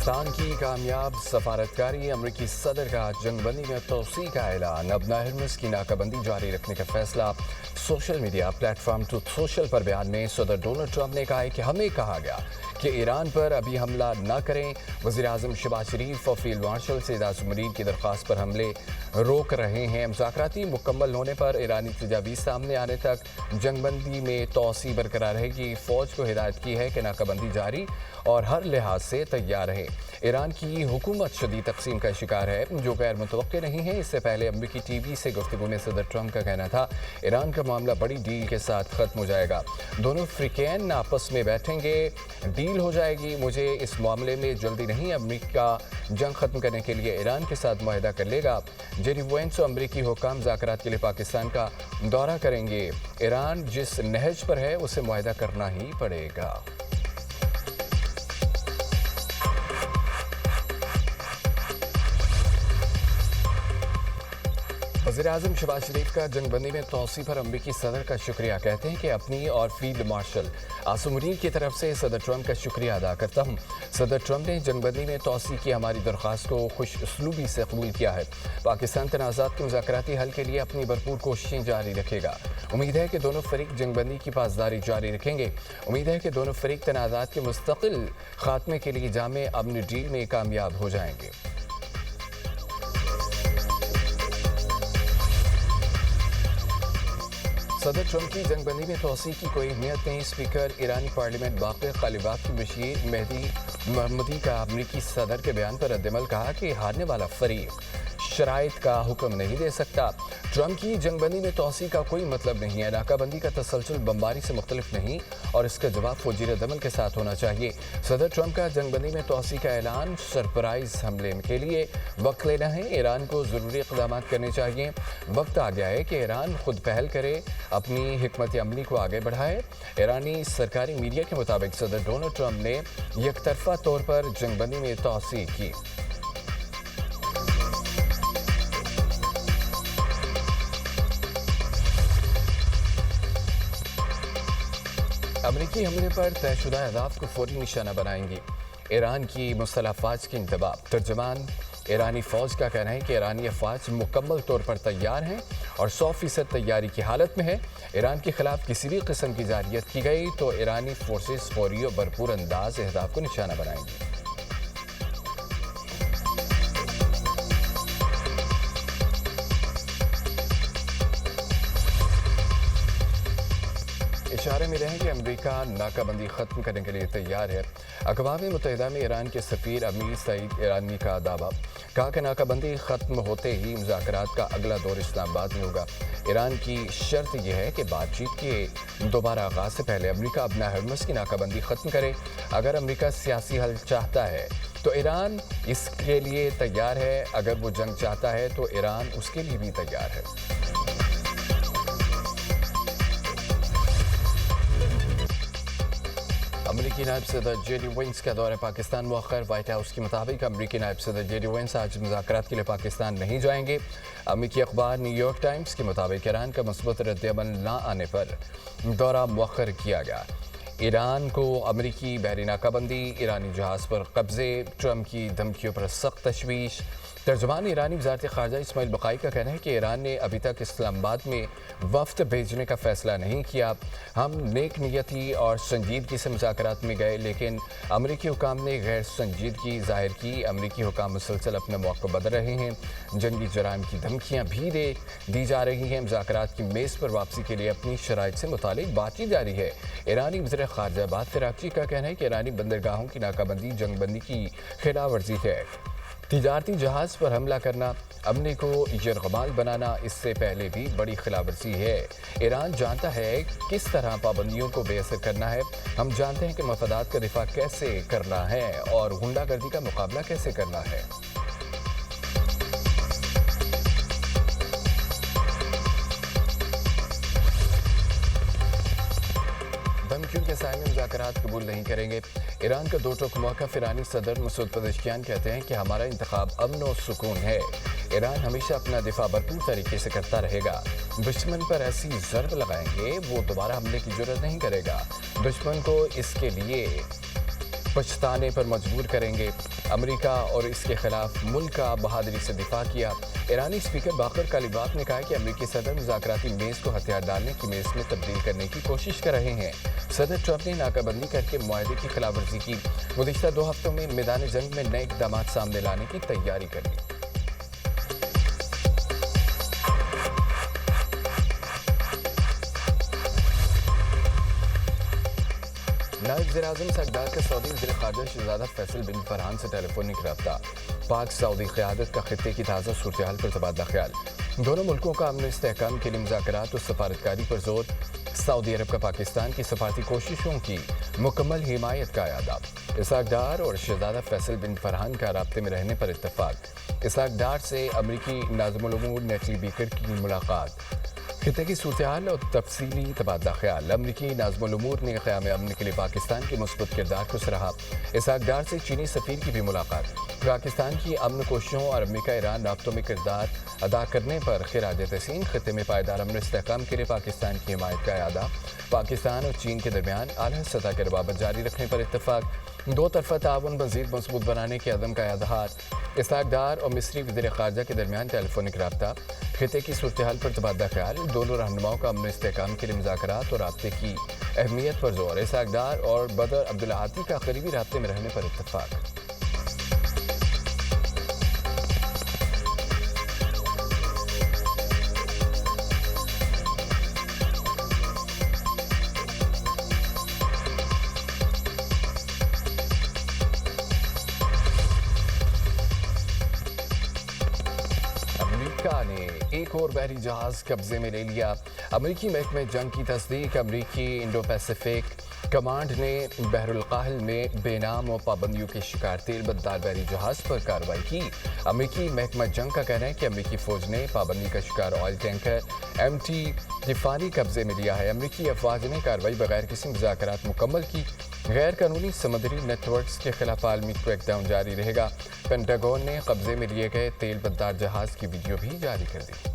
पाकिस्तान की कामयाब सफारतकारी, अमरीकी सदर का जंगबंदी में तोसी का ऐलान। अब हरमुज़ की नाकाबंदी जारी रखने का फैसला। Social media platform truth social पर बयान में सदर डोनाल्ड ट्रंप ने कहा है कि हमें कहा गया कि ईरान पर अभी हमला न करें। वज़ीर-ए-आज़म शहबाज शरीफ और फील्ड मार्शल सैयद आसिम मुनीर की दरख्वास्त पर हमले रोक रहे हैं। मुज़ाकराती मुकम्मल होने पर ईरानी तजावीज़ सामने आने तक जंगबंदी में तोसी बरकरार रहेगी। फ़ौज को हिदायत की है कि नाकाबंदी जारी और हर लिहाज से तैयार रहे। ईरान की हुकूमत शदीद तकसीम का शिकार है जो गैर मुतवक्के नहीं है। इससे पहले अमरीकी टीवी से गुफ्तगू में सदर ट्रंप का कहना था ईरान का मामला बड़ी डील के साथ ख़त्म हो जाएगा, दोनों फ्रीकैन आपस में बैठेंगे, डील हो जाएगी। मुझे इस मामले में जल्दी नहीं, अमरीका जंग ख़त्म करने के लिए ईरान के साथ मुआहदा कर लेगा। जेरी वेंस और अमरीकी हुकाम मुज़ाकरात के लिए पाकिस्तान का दौरा करेंगे। ईरान जिस नहज पर है उसे मुआहदा करना ही पड़ेगा। वज़ीर-ए-आज़म शहबाज शरीफ का जंगबंदी में तोसी पर अमरीकी सदर का शुक्रिया। कहते हैं कि अपनी और फील्ड मार्शल आसिम मुनीर की तरफ से सदर ट्रंप का शुक्रिया अदा करता हूँ। सदर ट्रंप ने जंगबंदी में तोसी की हमारी दरख्वास्त को खुश उसलूबी से कबूल किया है। पाकिस्तान तनाज़ात के मुज़ाकराती हल के लिए अपनी भरपूर कोशिशें जारी रखेगा। उम्मीद है कि दोनों फरीक जंगबंदी की पासदारी जारी रखेंगे। उम्मीद है कि दोनों फरीक तनाज़ात के मुस्तकिल खात्मे के लिए जामे अमन डील में कामयाब हो जाएंगे। सदर ट्रंप की जंगबंदी में तोसी की कोई अहमियत नहीं। स्पीकर ईरानी पार्लियामेंट बाक़िर कालिबात की बशीर मेहदी मोहम्मदी का अमरीकी सदर के बयान पर रद्दमल कहा कि हारने वाला फरीक शराइत का हुक्म नहीं दे सकता। ट्रंप की जंगबंदी में तोसी का कोई मतलब नहीं है। नाकाबंदी का तसलसल बमबारी से मुख्तलिफ नहीं और इसका जवाब फौजी रद्दमल के साथ होना चाहिए। सदर ट्रंप का जंगबंदी में तोसी का ऐलान सरप्राइज हमले के लिए वक्त लेना है। ईरान को ज़रूरी इक़दाम करने चाहिए। वक्त आ गया है कि ईरान खुद पहल करे, अपनी हिकमत अमली को आगे बढ़ाए। ईरानी सरकारी मीडिया के मुताबिक सदर डोनाल्ड ट्रंप ने यकतरफा तौर पर जंगबंदी में तोसी की। अमरीकी हमले पर तयशुदा अहदाफ को फौरी निशाना बनाएंगी। ईरान की मुसल्लह अफवाज की इंतबाह। तर्जमान ईरानी फ़ौज का कहना है कि ईरानी अफवाज मुकम्मल तौर पर तैयार हैं और 100% तैयारी की हालत में है। ईरान के खिलाफ किसी भी किस्म की जारियत की गई तो ईरानी फोर्सेस फौरी और भरपूर अंदाज अहदाफ को निशाना बनाएंगी। इशारे मिले हैं कि अमेरिका नाकाबंदी ख़त्म करने के लिए तैयार है। अक़वाम मुत्तहिदा में ईरान के सफ़ीर अमीर सईद ईरानी का दावा। कहा कि नाकाबंदी ख़त्म होते ही मुज़ाकरात का अगला दौर इस्लामाबाद में होगा। ईरान की शर्त यह है कि बातचीत के दोबारा आगाज़ से पहले अमेरिका अपना हरमुज़ की नाकाबंदी ख़त्म करे। अगर अमेरिका सियासी हल चाहता है तो ईरान इसके लिए तैयार है। अगर वो जंग चाहता है तो ईरान उसके लिए भी तैयार है। अमरीकी नायब सदर जेडी वेंस का दौरा पाकिस्तान मुअख्खर। व्हाइट हाउस के मुताबिक अमरीकी नायब सदर जेडी वेंस आज मुज़ाकरात के लिए पाकिस्तान नहीं जाएंगे। अमरीकी अखबार न्यूयॉर्क टाइम्स के मुताबिक ईरान का मुस्बत रद्द-ए-अमल न आने पर दौरा मुअख्खर किया गया। ईरान को अमरीकी बहरी नाकाबंदी, ईरानी जहाज़ पर कब्जे, ट्रंप की धमकियों पर सख्त तशवीश। तर्जमान ईरानी वज़ारत ख़ारजा इस्माइल बक़ाई का कहना है कि ईरान ने अभी तक इस्लामाबाद में वफ़द भेजने का फ़ैसला नहीं किया। हम नेक नियती और संजीदगी से मुज़ाकरात में गए लेकिन अमरीकी हुकाम ने गैर संजीदगी ज़ाहिर की। अमरीकी हुकाम मुसलसल अपने मौक़िफ़ बदल रहे हैं। जंगी जराइम की धमकियाँ भी दी जा रही हैं। मुज़ाकरात की मेज़ पर वापसी के लिए अपनी शराइत से मुतालिक बातचीत जारी है। ईरानी वज़ीर ख़ारजा अब्बास अराग़ची का कहना है कि ईरानी बंदरगाहों की नाकाबंदी जंगबंदी की खिलाफ वर्जी है। तिजारती जहाज़ पर हमला करना, अमन को यरगमाल बनाना इससे पहले भी बड़ी खिलाफवर्जी है। ईरान जानता है किस तरह पाबंदियों को बेअसर करना है। हम जानते हैं कि मफादात का दिफा कैसे करना है और गुंडागर्दी का मुकाबला कैसे करना है। धमकियों के साए में मुज़ाकरात कबूल नहीं करेंगे। ईरान का दो टोक मौक़िफ़। ईरानी सदर मसूद पज़ेश्कियान कहते हैं कि हमारा इंतखाब अमन और सुकून है। ईरान हमेशा अपना दिफा भरपूर तरीके से करता रहेगा। दुश्मन पर ऐसी ज़रब लगाएंगे वो दोबारा हमले की जुर्रत नहीं करेगा। दुश्मन को इसके लिए पछताने पर मजबूर करेंगे। अमेरिका और इसके खिलाफ मुल्क का बहादुरी से दिफा किया। ईरानी स्पीकर बाकर कालिबाफ ने कहा कि अमेरिकी सदर मुज़ाकराती मेज़ को हथियार डालने की मेज़ में तब्दील करने की कोशिश कर रहे हैं। सदर ट्रंप ने नाकाबंदी करके मुआहदे की खिलाफ वर्जी की। गुज़िश्ता 2 हफ्तों में मैदान जंग में नए इक़दाम सामने लाने की तैयारी कर ली। नायब वज़ीर-ए-आज़म सरदार का सऊदी वज़ीर ख़ारजा शहज़ादा फैसल बिन फरहान से टेलीफोनिक रब्ता। पाक सऊदी क़यादत का खित्ते की ताज़ा सूरत-ए-हाल पर तबादला ख्याल। दोनों मुल्कों का अमन इस्तेहकाम के लिए मुज़ाकरात और सफारतकारी पर जोर। सऊदी अरब का पाकिस्तान की सफारती कोशिशों की मुकम्मल हिमायत का इरादा। इसहाक डार और शहज़ादा फैसल बिन फरहान का राब्ते में रहने पर इत्तफ़ाक़। इसहाक डार से अमरीकी नाज़िमुल उमूर नेटली बेकर की मुलाकात। खित्ते की सूरत-ए-हाल और तफसीली तबादला ख्याल। अमरीकी नाज़िमुल उमूर ने क़याम अमन के लिए पाकिस्तान के मुस्बत किरदार को सराहा। इसहाक डार से चीनी सफ़ीर की भी मुलाकात। पाकिस्तान की अमन कोशिशों और अमरीका ईरान राब्तों में किरदार अदा करने पर खिराज तहसीन। खित्ते में पायदार अमन इस्तेहकाम के लिए पाकिस्तान की हिमायत का इरादा। पाकिस्तान और चीन के दरमियान आला सतह के रवाबत जारी रखने पर इत्तफ़ाक़। दो तरफ़ा ताउन मज़ीद मजबूत बनाने के अज़म का इज़हार। इसहाक डार और मिस्री वज़ीर ख़ारजा के दरमियान टेलीफोनिक रब्ता। खित्ते की सूरत-ए-हाल पर तबादला ख्याल। दोनों रहनुमाओं का अमन इस्तेहकाम के लिए मुज़ाकरात और राब्ते की अहमियत पर जोर। इसहाक डार और बदर अब्दुल्ला आती का करीबी राब्ते में रहने पर इत्तफ़ाक़। अमेरिका ने एक और बहरी जहाज कब्जे में ले लिया। अमेरिकी महकमे जंग की तस्दीक। अमेरिकी इंडो पैसिफिक कमांड ने बहरुल काहिल में बेनाम और पाबंदियों के शिकार तेल बददार बहरी जहाज पर कार्रवाई की। अमेरिकी महकमा जंग का कहना है कि अमेरिकी फौज ने पाबंदी का शिकार ऑयल टैंकर MT तिफानी कब्जे में लिया है। अमेरिकी अफवाज ने कार्रवाई बगैर किसी मुज़ाकरात मुकम्मल की। गैर कानूनी समुद्री नेटवर्क्स के खिलाफ आलमी क्रैकडाउन जारी रहेगा। पेंटागन ने कब्जे में लिए गए तेल बददार जहाज की वीडियो भी जारी कर दी।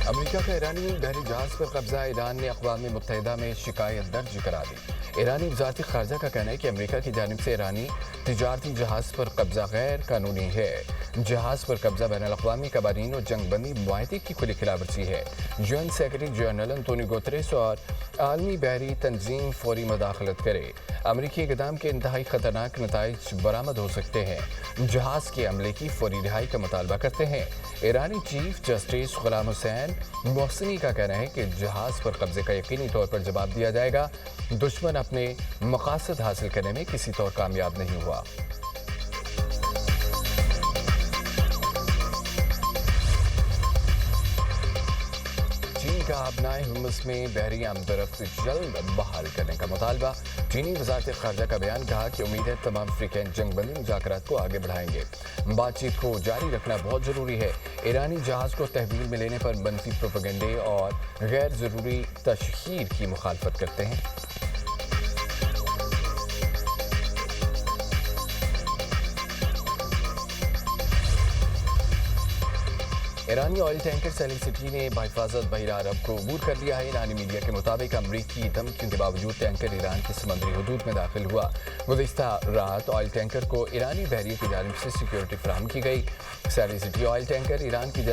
अमेरिका का ईरानी बहरी जहाज पर कब्जा। ईरान ने अक़वाम मुत्तहिदा में शिकायत दर्ज करा दी। ईरानी वज़ारत ख़ारजा का कहना है कि अमेरिका की जानिब से ईरानी तिजारती जहाज पर कब्जा गैर कानूनी है। जहाज पर कब्जा बैन अल-अक़वामी कवानीन और जंगबंदी मुआहदे की खुली खिलाफवर्जी है। UN secretary general Antonio Guterres और आलमी बहरी तंजीम फौरी मदाखलत करे। अमेरिकी इक़दाम के इंतहाई ख़तरनाक नताइज बरामद हो सकते हैं। जहाज के अमले की फौरी रिहाई का मुतालबा करते हैं। ईरानी चीफ जस्टिस गुलाम हुसैन मोहसिनी का कहना है कि जहाज पर कब्जे का यकीनी तौर पर जवाब दिया जाएगा। दुश्मन अपने मकासद हासिल करने में किसी तौर कामयाब नहीं हुआ। चीन का अपनाए हुर्मुज़ में बहरी आमदरफ्त जल्द बहाल करने का मुतालबा। चीनी वज़ारत ख़ारजा का बयान कहा कि उम्मीद है तमाम अफ्रीकन जंगबंदी मुज़ाकरात को आगे बढ़ाएंगे। बातचीत को जारी रखना बहुत ज़रूरी है। ईरानी जहाज़ को तहवील में लेने पर मनफी प्रोपेगेंडे और गैर ज़रूरी तशहीर की मुखालफत करते हैं। ईरानी ऑयल टैंकर सैलिम सिटी ने बहिफाजत बहिरा अरब को अबूर कर लिया है। ईरानी मीडिया के मुताबिक अमरीकी धमकियों के बावजूद टैंकर ईरान की समुद्री हुदूद में दाखिल हुआ। गुज़िश्ता रात ऑयल टैंकर को ईरानी बहरिए की जानिब से सिक्योरिटी फराहम की गई। सैलिम सिटी ऑयल टैंकर ईरान की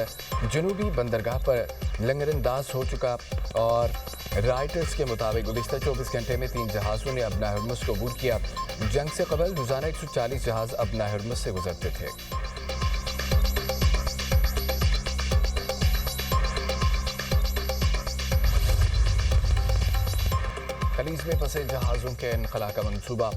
जनूबी बंदरगाह पर लंगरअंदाज हो चुका और राइटर्स के मुताबिक गुज़िश्ता 24 घंटे में 3 जहाज़ों ने अपना हुर्मुज़ को अबूर किया। जंग से कबल रोज़ाना 140 जहाज़ अपना हुर्मुज़ से गुजरते थे। खलीज में फंसे जहाज़ों के इनखला का मनसूबा।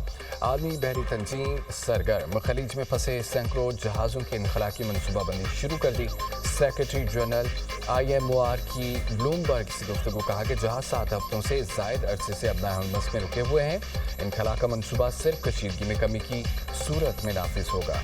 आलमी बहरी तंजीम सरगर्म। खलीज में फंसे सैकड़ों जहाज़ों के इनखला की मनसूबाबंदी शुरू कर दी। सेक्रेटरी जनरल IMOR की ब्लूमबर्ग से गुफ्तगू कहा कि जहाज़ 7 हफ्तों से ज़ायद अरसे से अपना हुर्मुज़ में रुके हुए हैं। इनखला का मनसूबा सिर्फ कशीदगी में कमी की सूरत में नाफिज होगा।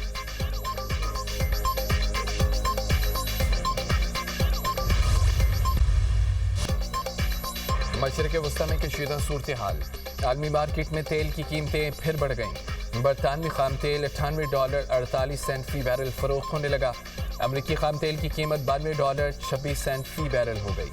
मशरक़ वस्ता में कशीदा सूरत हाल। आलमी मार्केट में तेल की कीमतें फिर बढ़ गईं। बरतानवी खाम तेल $98.48 फी बैरल फरोख्त होने लगा। امریکی خام تیل کی قیمت $92.26 فی بیرل ہو گئی.